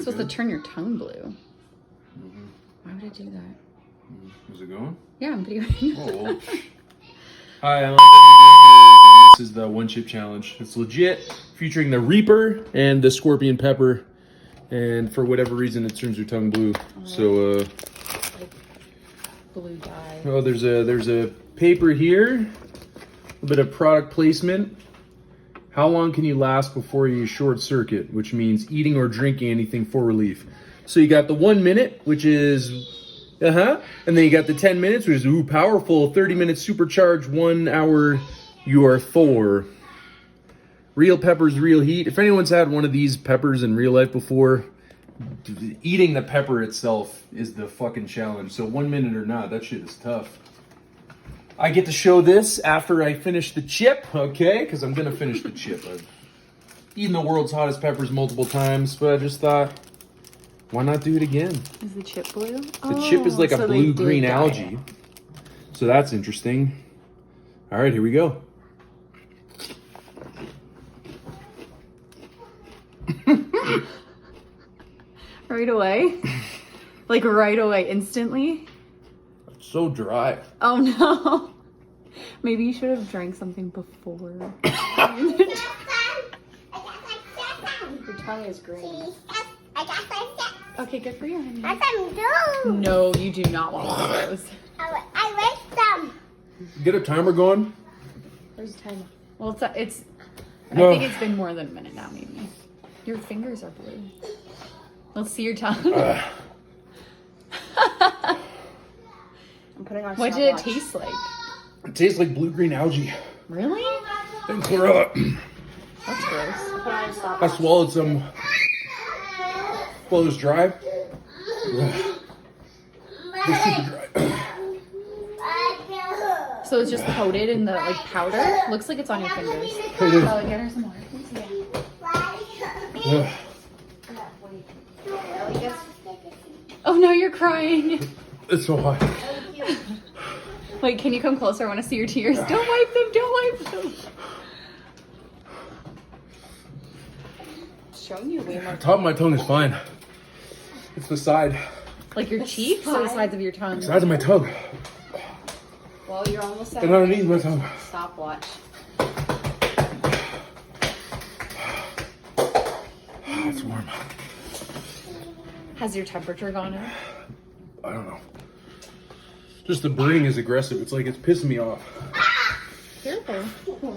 supposed good. to turn your tongue blue. Mm-hmm. Why would I do that? Is it going? Yeah, I'm videoing. Oh, well. Hi, Ellen. And this is the one chip challenge. It's legit, featuring the Reaper and the Scorpion Pepper. And for whatever reason, it turns your tongue blue. So, like blue dye. oh, there's a paper here. A bit of product placement. How long can you last before you short circuit? Which means eating or drinking anything for relief. So you got the 1 minute, which is and then you got the 10 minutes, which is powerful. 30 minutes supercharged, 1 hour. You are Thor. Real peppers, real heat. If anyone's had one of these peppers in real life before, eating the pepper itself is the fucking challenge. So 1 minute or not, that shit is tough. I get to show this after I finish the chip, okay? Because I'm gonna finish the chip. I've eaten the world's hottest peppers multiple times, but I just thought, why not do it again? Is the chip blue? The chip is like a blue-green algae. So that's interesting. All right, here we go. Right away? Like right away, instantly? It's so dry. Oh no. Maybe you should have drank something before. Your tongue is green. Okay, good for you, honey. No, you do not want one of those. I like them. Get a timer going. Where's the timer? Well, it's I No. think it's been more than a minute now, maybe. Your fingers are blue. Let's see your tongue. I'm putting on What did it taste like? It tastes like blue-green algae Really? and chlorella. That's gross. Put on a stop. I swallowed some while it was dry. It's super dry. So it's just coated in the like powder? Looks like it's on your fingers. It Oh, is. get her some water, please. Ugh. Oh no, you're crying. It's so hot. Wait, can you come closer? I want to see your tears. Don't wipe them, don't wipe them. Showing you way more. Top of my tongue is fine. It's the side. Like your cheeks or the sides of your tongue? Sides of my tongue. Well, you're almost at And underneath my tongue. stopwatch. It's warm. Has your temperature gone up? I don't know. Just the burning is aggressive. It's like it's pissing me off. Careful. All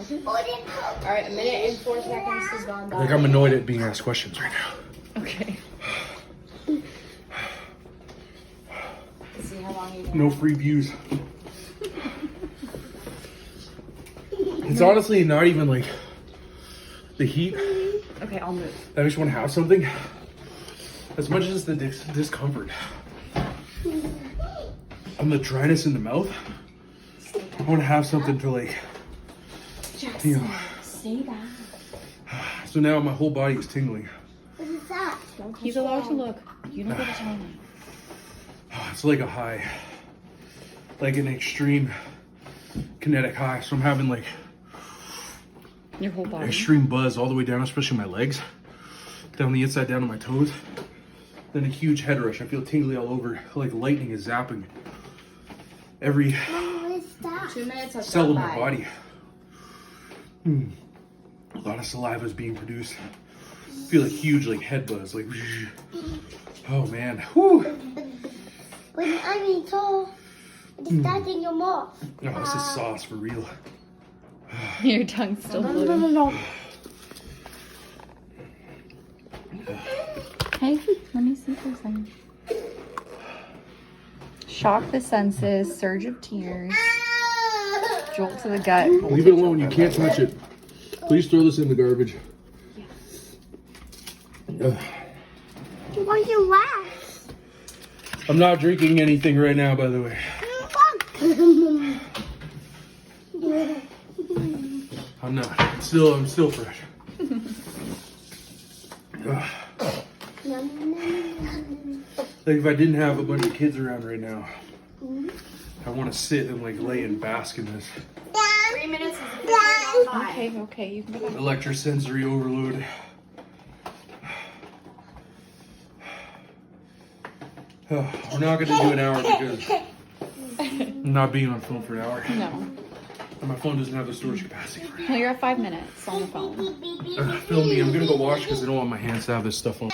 right, 1 minute and 4 seconds has gone by. Like I'm annoyed at being asked questions right now. Okay. See how long you No free views. It's honestly not even like the heat Okay, I'll move. that makes me want to have something. As much as the discomfort and the dryness in the mouth, I want to have something to like, you know. Stay down. So now my whole body is tingling. What is that? He's allowed to look. You don't get to tell me. It's like a high, like an extreme kinetic high. So I'm having like Your whole body. extreme buzz all the way down, especially my legs, down the inside, down to my toes. Then a huge head rush. I feel tingly all over, like lightning is zapping every What is that? 2 minutes has cell gone in my by. body. A lot of saliva is being produced. I feel a huge like head buzz, like oh man. Whew. When I'm in tall, it's starting your mouth. Oh, this is sauce for real. Your tongue's still blue. No. Hey, let me see for a second. Shock the senses, surge of tears, jolt to the gut. Leave it alone. You can't touch it. Please throw this in the garbage. Ugh. Why you laugh? I'm not drinking anything right now, by the way. I'm not. I'm still fresh. Ugh. Like if I didn't have a bunch of kids around right now, I want to sit and like lay and bask in this 3 minutes has gone by. Okay, you can go back. electrosensory overload. We're not gonna do an hour because I'm not being on phone for an hour. No. And my phone doesn't have the storage capacity for it. Well, you're at 5 minutes on the phone. Film me. I'm gonna go wash because I don't want my hands to have this stuff on.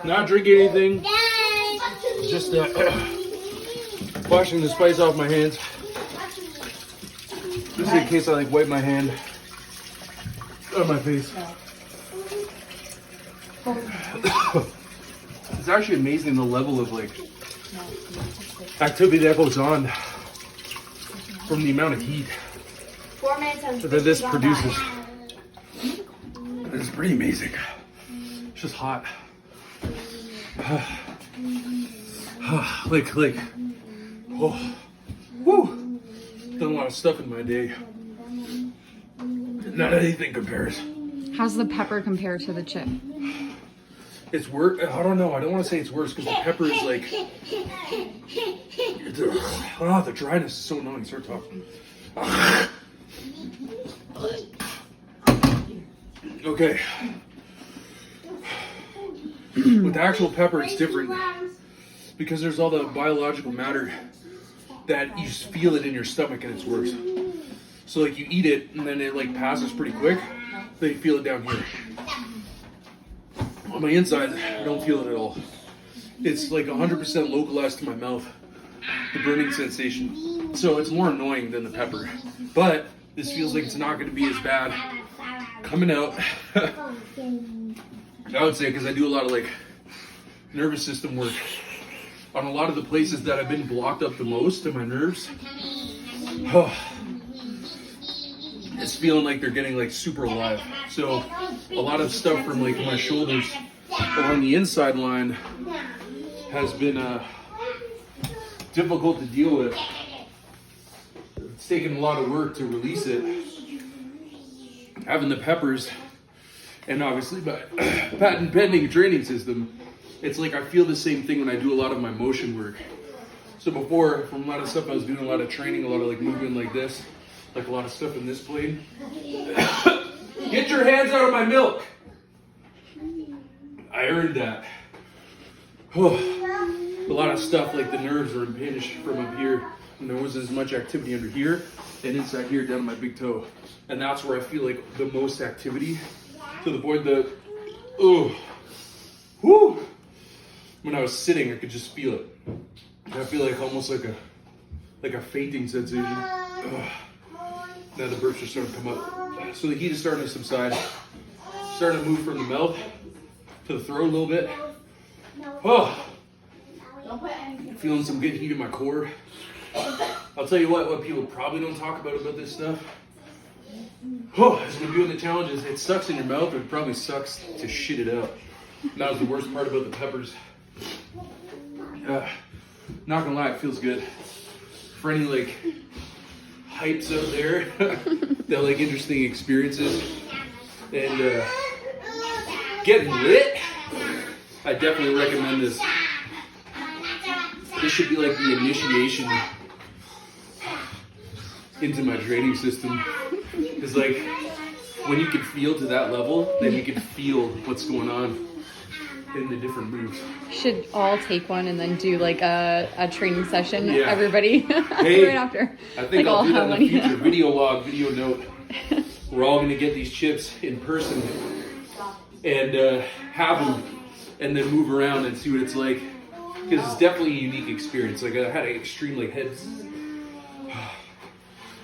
Not drinking anything. Just washing the spice off my hands. Just in case I like wipe my hand on my face. It's actually amazing the level of like activity that goes on from the amount of heat 4 minutes that this produces. It's pretty amazing. It's just hot. Like, oh, woo! Done a lot of stuff in my day. Not anything compares. How's the pepper compare to the chip? It's worse. I don't know. I don't want to say it's worse because the pepper is like. The dryness is so annoying. Start talking. Okay. With the actual pepper, it's different because there's all the biological matter that you just feel it in your stomach and it's worse. So like you eat it and then it like passes pretty quick. Then you feel it down here. On my inside, I don't feel it at all. It's like 100% localized to my mouth, the burning sensation. So it's more annoying than the pepper. But this feels like it's not going to be as bad coming out. I would say because I do a lot of like nervous system work on a lot of the places that have been blocked up the most in my nerves. It's feeling like they're getting like super alive. So a lot of stuff from like my shoulders along the inside line has been difficult to deal with. It's taken a lot of work to release it. Having the peppers and obviously my patent pending training system, it's like I feel the same thing when I do a lot of my motion work. So before, from a lot of stuff I was doing a lot of training, a lot of like movement like this, like a lot of stuff in this plane. Get your hands out of my milk. I earned that. A lot of stuff like the nerves are impinged from up here, and there wasn't as much activity under here and inside here down my big toe. And that's where I feel like the most activity, to the point that, when I was sitting, I could just feel it. I feel like almost like a fainting sensation. Now the burps are starting to come up. So the heat is starting to subside. Starting to move from the mouth to the throat a little bit. Feeling some good heat in my core. I'll tell you what people probably don't talk about this stuff. As we're doing the challenges, it sucks in your mouth, it probably sucks to shit it out. And that was the worst part about the peppers. Not gonna lie, it feels good. For any like hypes out there that like interesting experiences and getting lit, I definitely recommend this. This should be like the initiation into my training system. It's like when you can feel to that level, then you can feel what's going on in the different moves. Should all take one and then do like a training session, Yeah. everybody, Hey, right after. I think like I'll do that in the one. future. Video log, video note. We're all going to get these chips in person and have them and then move around and see what it's like. Because it's definitely a unique experience. Like I had an extreme like head,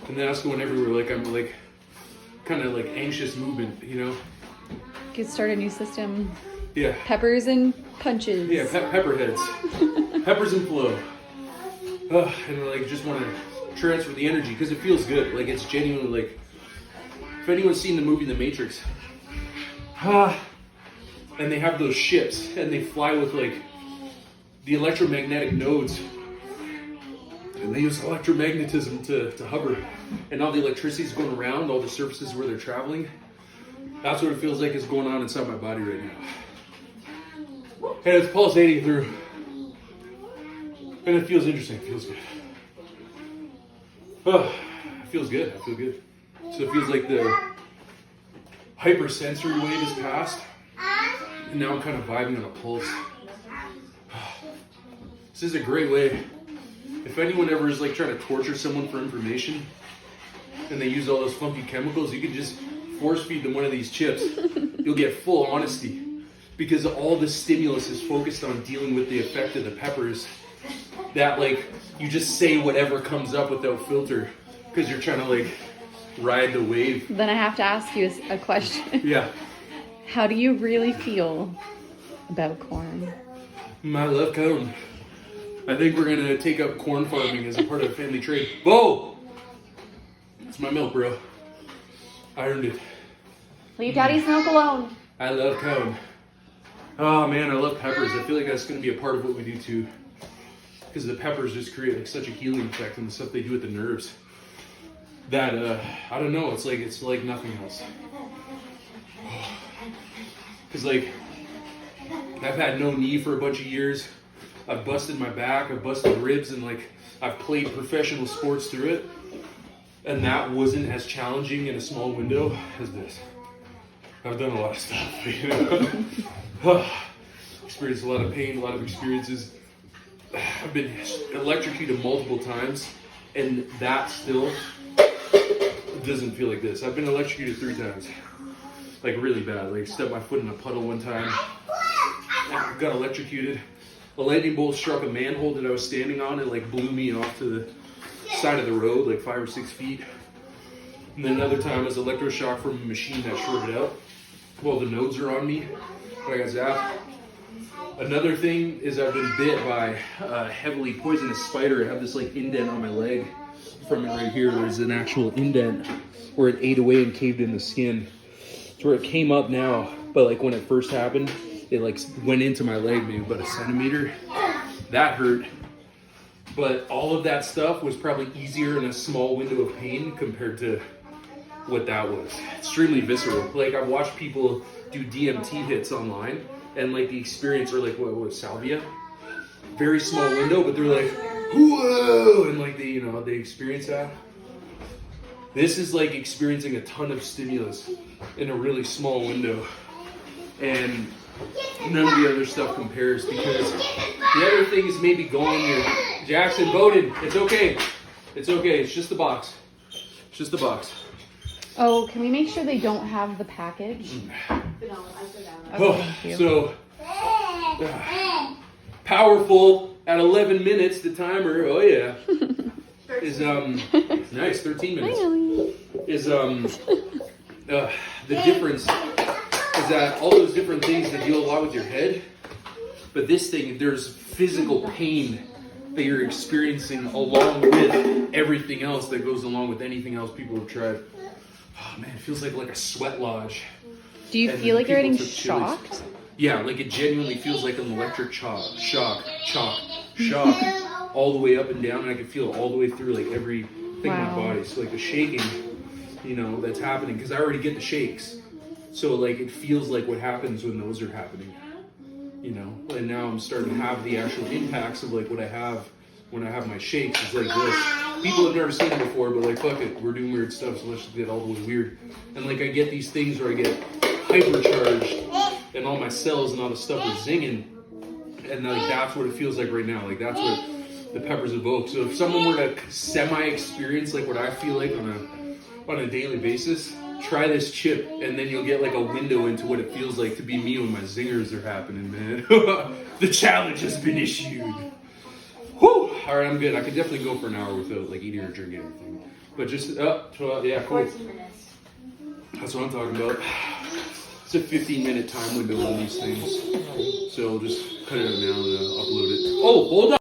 and then that's going everywhere. Like I'm like kind of like anxious movement, you know? Could start a new system. Yeah. Peppers and punches. Yeah, pepper heads. Peppers and flow. And like just want to transfer the energy because it feels good. Like it's genuinely like, if anyone's seen the movie The Matrix, and they have those ships and they fly with like the electromagnetic nodes, and they use electromagnetism to hover, and all the electricity is going around all the surfaces where they're traveling. That's what it feels like is going on inside my body right now. And it's pulsating through. And it feels interesting. It feels good. It feels good. I feel good. So it feels like the hypersensory wave is past. And now I'm kind of vibing on a pulse. This is a great way. If anyone ever is like trying to torture someone for information and they use all those funky chemicals, you can just force feed them one of these chips. You'll get full honesty because all the stimulus is focused on dealing with the effect of the peppers, that like you just say whatever comes up without filter because you're trying to like ride the wave. Then I have to ask you a question. Yeah. How do you really feel about corn? I love corn. I think we're going to take up corn farming as a part of family trade. Whoa! It's my milk, bro. I earned it. Leave Daddy's milk alone. I love corn. Oh man, I love peppers. I feel like that's going to be a part of what we do too. Because the peppers just create like such a healing effect and the stuff they do with the nerves. That, I don't know, it's like nothing else. Because like, I've had no knee for a bunch of years. I've busted my back, I've busted ribs, and like, I've played professional sports through it. And that wasn't as challenging in a small window as this. I've done a lot of stuff, you know? Experienced a lot of pain, a lot of experiences. I've been electrocuted multiple times, and that still doesn't feel like this. I've been electrocuted 3 times. Like really bad. Like stepped my foot in a puddle one time. Got electrocuted. A lightning bolt struck a manhole that I was standing on. It like blew me off to the side of the road, like 5 or 6 feet. And then another time was electroshock from a machine that shorted out. Well, the nodes are on me. I got zapped. Another thing is I've been bit by a heavily poisonous spider. I have this like indent on my leg. From it right here, there's an actual indent where it ate away and caved in the skin. It's where it came up now, but like when it first happened, it like went into my leg maybe about 1 centimeter. That hurt. But all of that stuff was probably easier in a small window of pain compared to what that was. Extremely visceral. Like I've watched people do DMT hits online and like the experience, or like what was salvia? Very small window, but they're like, whoa, and like they experience that. This is like experiencing a ton of stimulus in a really small window, and none of the other stuff compares because the other thing is maybe going here. Jackson, Bowden, it's okay. It's okay. It's just the box. It's just the box. Oh, can we make sure they don't have the package? No, I forgot. Okay, thank you. So powerful at 11 minutes. The timer. Oh yeah. Is nice. 13 minutes. Is the difference is that all those different things that deal a lot with your head, but this thing, there's physical pain that you're experiencing along with everything else that goes along with anything else people have tried. Oh man, it feels like a sweat lodge. Do you feel like you're getting shocked? Yeah, like it genuinely feels like an electric shock, all the way up and down, and I can feel it all the way through like everything in my body. So like the shaking, that's happening, because I already get the shakes. So like it feels like what happens when those are happening, and now I'm starting to have the actual impacts of like what I have when I have my shakes. It's like this. People have never seen it before, but like, fuck it, we're doing weird stuff, so let's just get all the way weird. And like I get these things where I get hypercharged and all my cells and all the stuff is zinging, and like that's what it feels like right now. Like that's what the peppers evoke. So if someone were to semi-experience like what I feel like on a daily basis, try this chip, and then you'll get like a window into what it feels like to be me when my zingers are happening, man. The challenge has been issued. Whew. All right, I'm good. I could definitely go for an hour without like eating or drinking anything. But just, yeah, cool. 14 minutes. That's what I'm talking about. It's a 15-minute time window on these things. So I'll just cut it out now and upload it. Oh, hold